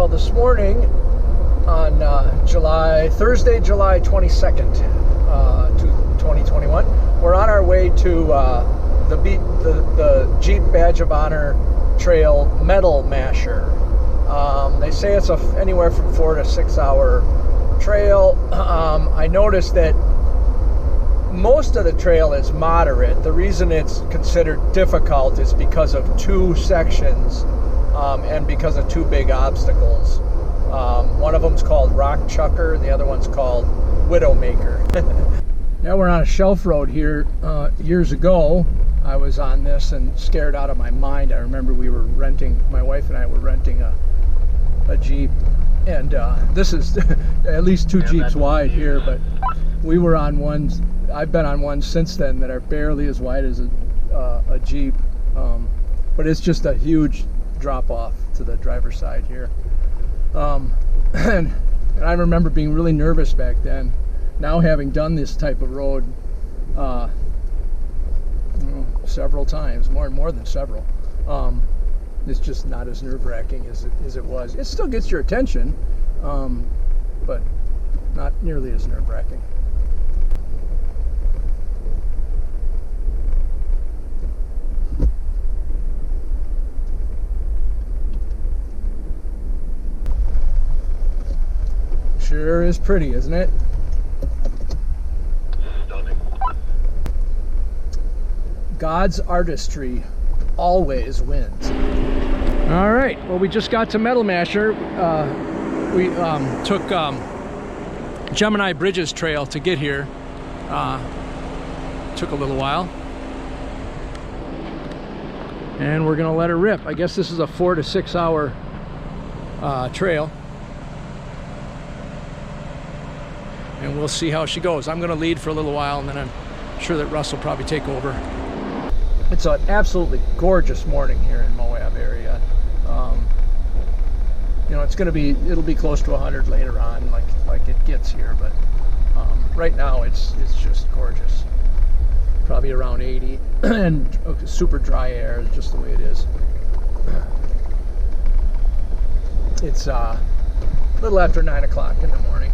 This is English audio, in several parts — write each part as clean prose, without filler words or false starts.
Well, this morning on Thursday, July 22nd, 2021, we're on our way to the Jeep Badge of Honor Trail Metal Masher. They say it's anywhere from 4 to 6 hour trail. I noticed that most of the trail is moderate. The reason it's considered difficult is because of two sections and because of two big obstacles. One of them's called Rock Chucker, and the other one's called Widowmaker. Now we're on a shelf road here. Years ago, I was on this and scared out of my mind. I remember my wife and I were renting a Jeep, and this is at least two Jeeps wide here, but we were on one. I've been on one since then that are barely as wide as a Jeep, but it's just a huge drop off to the driver's side here. And I remember being really nervous back then. Now, having done this type of road several times, more than several, it's just not as nerve-wracking as it was. It still gets your attention, but not nearly as nerve-wracking. Sure is pretty, isn't it? Stunning. God's artistry always wins. All right, well, we just got to Metal Masher. We took Gemini Bridges Trail to get here. Took a little while. And we're gonna let her rip. I guess this is a 4 to 6 hour trail. And we'll see how she goes. I'm going to lead for a little while, and then I'm sure that Russ will probably take over. It's an absolutely gorgeous morning here in Moab area. You know, it'll be close to 100 later on, like it gets here, but right now it's just gorgeous. Probably around 80, and super dry air, just the way it is. It's a little after 9 o'clock in the morning.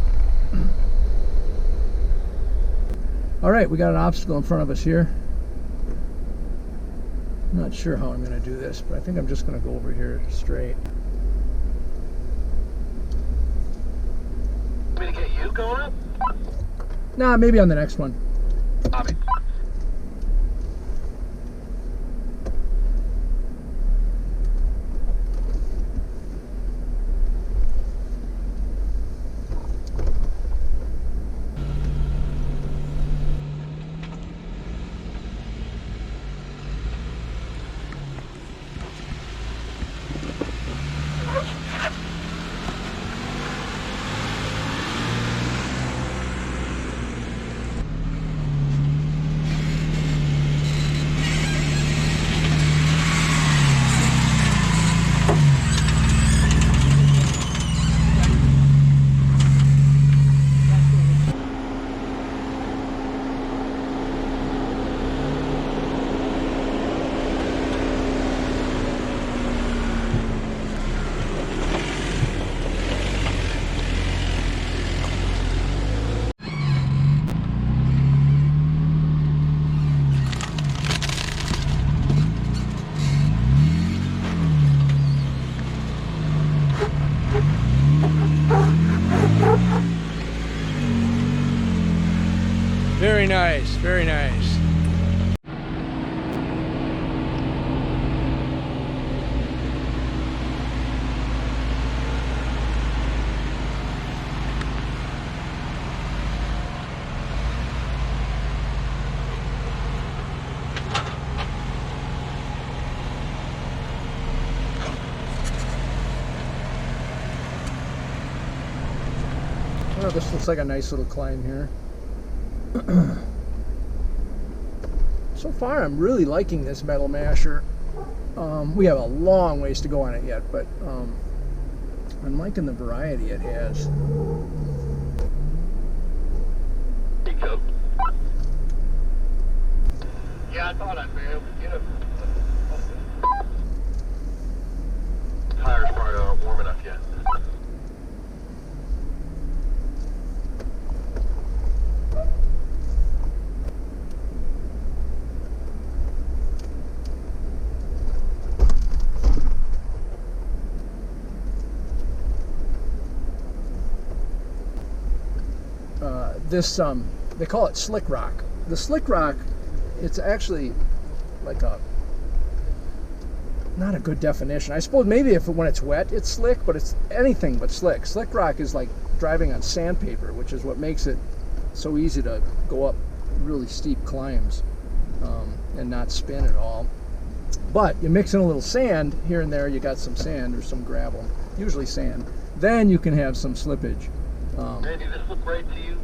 All right, we got an obstacle in front of us here. I'm not sure how I'm going to do this, but I think I'm just going to go over here straight. Want me to get you going up? Nah, maybe on the next one. Bobby. Very nice, very nice. Well, this looks like a nice little climb here. So far, I'm really liking this Metal Masher. We have a long ways to go on it yet, but I'm liking the variety it has. Yeah, I thought I'd be able to get him. Tires probably aren't warm enough yet. this, they call it slick rock. The slick rock, it's actually like not a good definition. I suppose maybe when it's wet, it's slick, but it's anything but slick. Slick rock is like driving on sandpaper, which is what makes it so easy to go up really steep climbs and not spin at all. But you mix in a little sand here and there, you got some sand or some gravel, usually sand. Then you can have some slippage. Randy, this look right to you?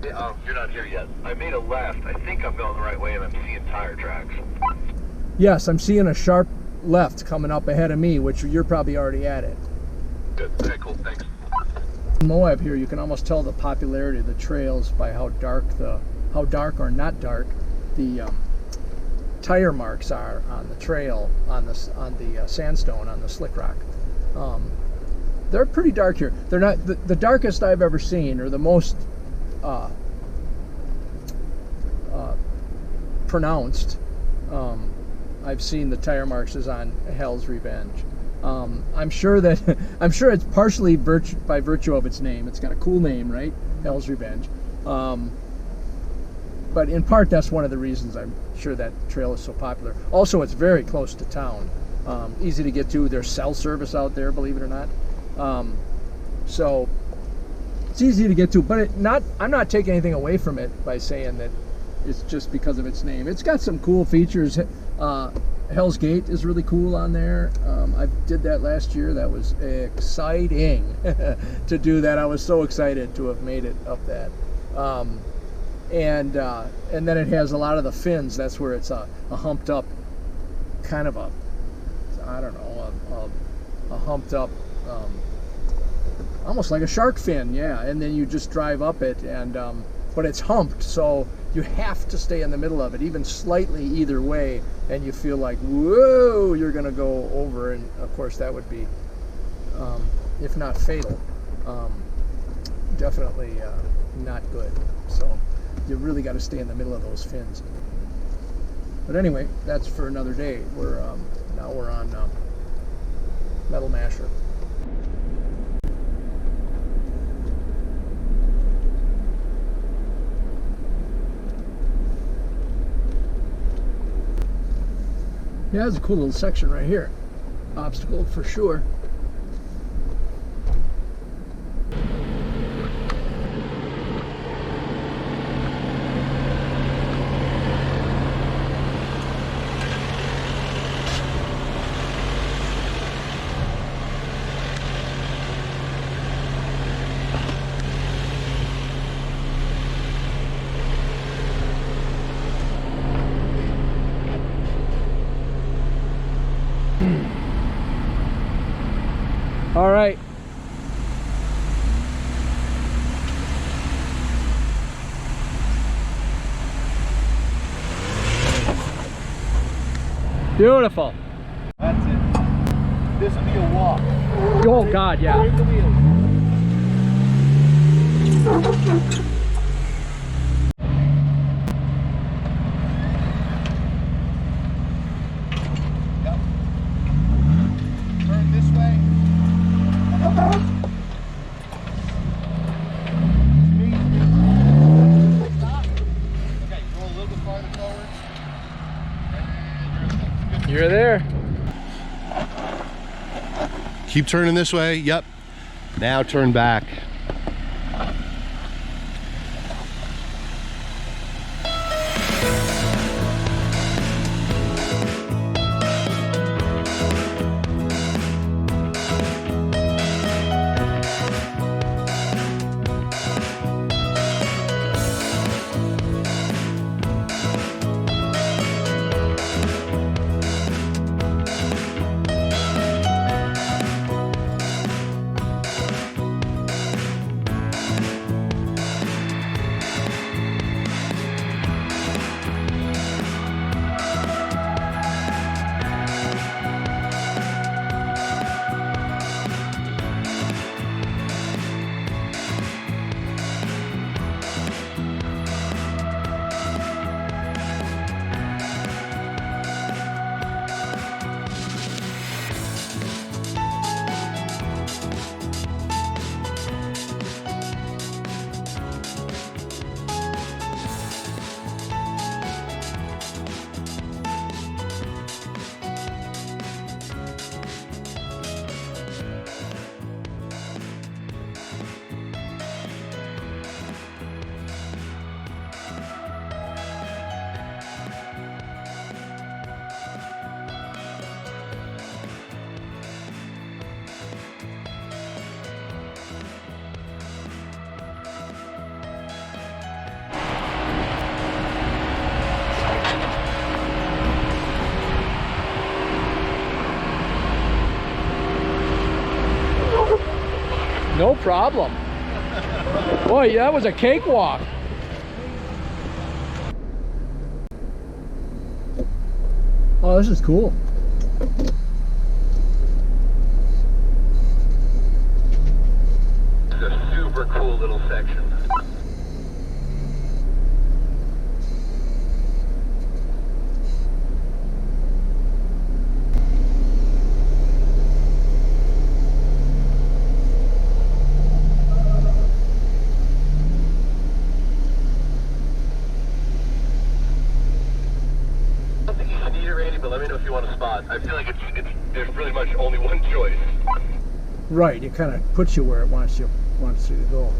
Yeah, you're not here yet. I made a left. I think I'm going the right way, and I'm seeing tire tracks. Yes, I'm seeing a sharp left coming up ahead of me, which you're probably already at it. Good. Okay, cool. Thanks. In Moab here, you can almost tell the popularity of the trails by how dark or not dark the tire marks are on the trail, on the sandstone, on the slick rock. They're pretty dark here. They're not the darkest I've ever seen, or the most pronounced. I've seen the tire marks is on Hell's Revenge. I'm sure it's partially by virtue of its name. It's got a cool name, right? Hell's Revenge. But in part, that's one of the reasons I'm sure that trail is so popular. Also, it's very close to town. Easy to get to. There's cell service out there, believe it or not. So it's easy to get to, but I'm not taking anything away from it by saying that it's just because of its name. It's got some cool features. Hell's Gate is really cool on there. I did that last year. That was exciting to do that. I was so excited to have made it up that. And then it has a lot of the fins. That's where it's a humped up kind of a humped up almost like a shark fin, yeah. And then you just drive up it, and but it's humped, so you have to stay in the middle of it, even slightly either way, and you feel like, whoa, you're gonna go over, and of course that would be, if not fatal, definitely not good. So you really got to stay in the middle of those fins. But anyway, that's for another day. Now we're on Metal Masher. Yeah, it's a cool little section right here. Obstacle for sure. All right. Beautiful. That's it. This will be a walk. Oh God, yeah. Break the wheel. Turn this way. Stop. Okay, go a little bit farther forward. You're there. Keep turning this way. Yep. Now turn back. No problem. Boy, that was a cakewalk. Oh, this is cool. It's a super cool little section. I don't think you should need it, Randy, but let me know if you want a spot. I feel like there's really much only one choice. Right, it kind of puts you where it wants you to go.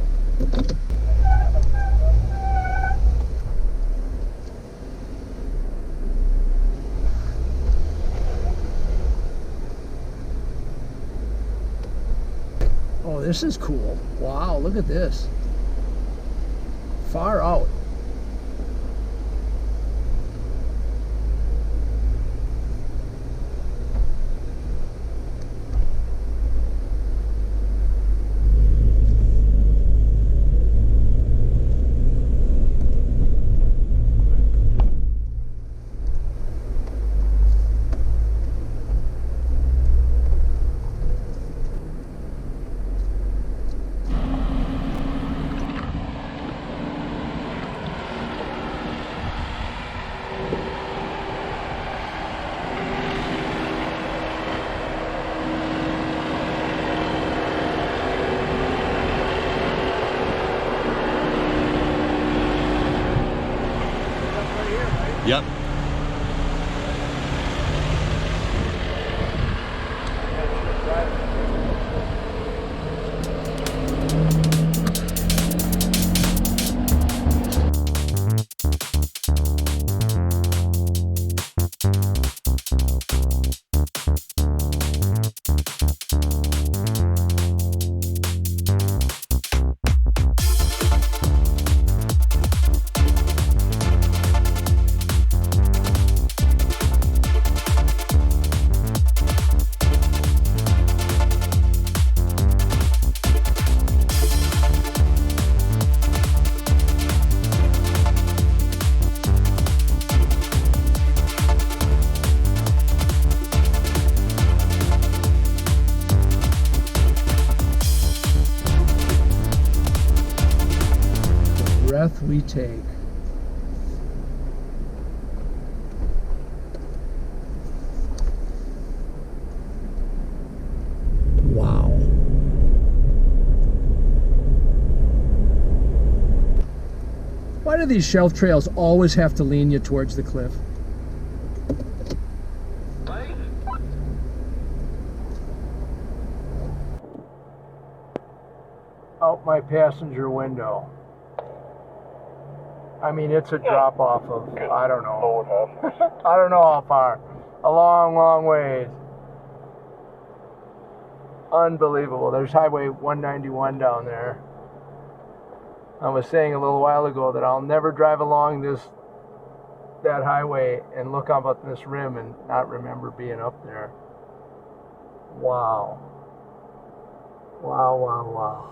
Oh, this is cool. Wow, look at this. Far out. Yep. Breath we take. Wow. Why do these shelf trails always have to lean you towards the cliff? Right? Out my passenger window. I mean, it's a drop off of, I don't know. I don't know how far. A long, long ways. Unbelievable. There's Highway 191 down there. I was saying a little while ago that I'll never drive along that highway and look up at this rim and not remember being up there. Wow. Wow, wow, wow.